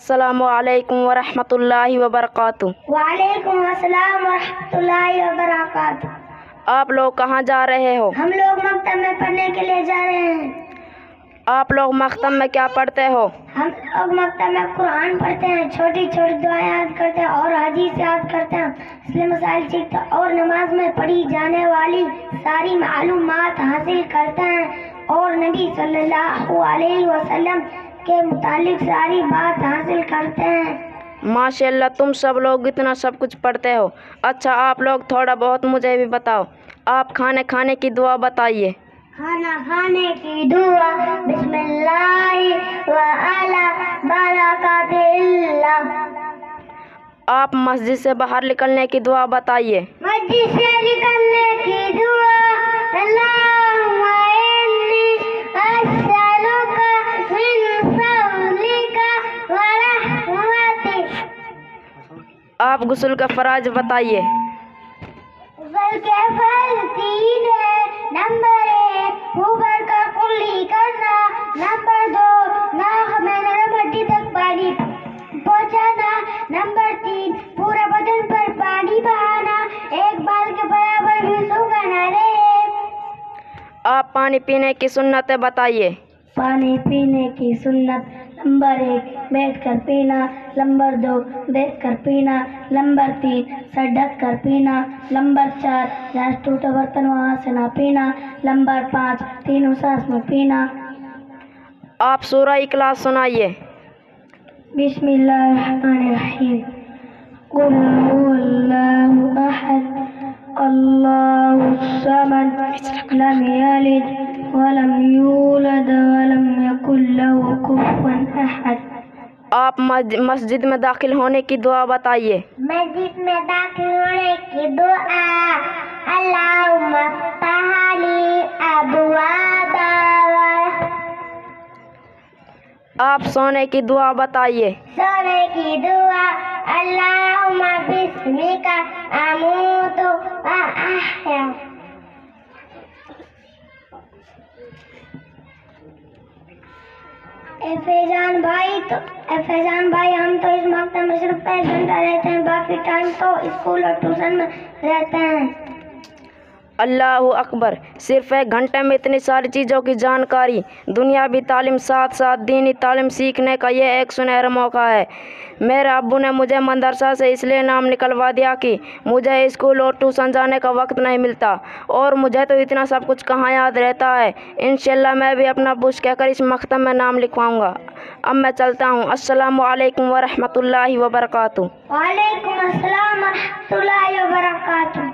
السلام علیکم ورحمۃ اللہ وبرکاتہ۔ وعلیکم السلام ورحمۃ اللہ وبرکاتہ۔ آپ لوگ کہاں جا رہے ہو؟ ہم لوگ مکتب میں پڑھنے کے لیے جا رہے ہیں۔ آپ لوگ مکتب میں کیا پڑھتے ہو؟ ہم لوگ مکتب میں قرآن پڑھتے ہیں، چھوٹی چھوٹی دعائیں یاد کرتے ہیں اور حدیث یاد کرتے ہیں، اصلی مسائل سیکھتے ہیں اور نماز میں پڑھی جانے والی ساری معلومات حاصل کرتے ہیں اور نبی صلی اللہ علیہ وسلم کے متعلق ساری بات حاصل کرتے ہیں۔ ماشاء اللہ، تم سب لوگ اتنا سب کچھ پڑھتے ہو۔ اچھا، آپ لوگ تھوڑا بہت مجھے بھی بتاؤ۔ آپ کھانے کی دعا بتائیے۔ کھانا کھانے کی دعا بسم اللہ وعلی برکات اللہ۔ آپ مسجد سے باہر نکلنے کی دعا بتائیے۔ مسجد سے نکلنے کی دعا اللہم انی اسألک من فضلک ورحمتک۔ آپ غسل کا فرائض بتائیے۔ غسل کے فرض 3 ہے۔ نمبر 1 اوپر کا کلی کرنا، نمبر 2 ناک میں نرم ہڈی تک پانی پہنچانا، نمبر 3 پورے بدن پر پانی بہانا، ایک بال کے برابر بھی سوکھا نہ رہے۔ آپ پانی پینے کی سنتیں بتائیے۔ پانی پینے کی سنت نمبر 1 بیٹھ کر پینا، نمبر 2 دیکھ کر پینا، نمبر 3 سر ڈھک کر پینا، نمبر 4 جہاں ٹوٹا برتن وہاں سے نہ پینا، نمبر 5 تینوں سانس میں پینا۔ آپ سورہ اخلاص سنائیے۔ بسم اللہ الرحمن الرحیم۔ قل هو اللہ احد اللہ الصمد لم یلد ولم یولد ولم یکن له کفوا احد۔ آپ مسجد میں داخل ہونے کی دعا بتائیے۔ مسجد میں داخل ہونے کی دعا اللہم افتح لی ابواب۔ آپ سونے کی دعا بتائیے۔ سونے کی دعا اللہم بسمک اموت و احیا۔ فیضان بھائی ہم تو اس مکتب میں صرف 1 گھنٹہ رہتے ہیں، باقی ٹائم تو اسکول اور ٹیوشن میں رہتے ہیں۔ اللہ اکبر، صرف 1 گھنٹے میں اتنی ساری چیزوں کی جانکاری، دنیاوی تعلیم ساتھ ساتھ دینی تعلیم سیکھنے کا یہ ایک سنہرا موقع ہے۔ میرے ابو نے مجھے مدرسہ سے اس لیے نام نکلوا دیا کہ مجھے اسکول اور ٹیوشن جانے کا وقت نہیں ملتا، اور مجھے تو اتنا سب کچھ کہاں یاد رہتا ہے۔ انشاءاللہ میں بھی اپنا ابو سے کہہ کر اس مکتب میں نام لکھواؤں گا۔ اب میں چلتا ہوں۔ السلام علیکم ورحمۃ اللہ وبرکاتہ۔ وعلیکم السلام ورحمۃ اللہ وبرکاتہ۔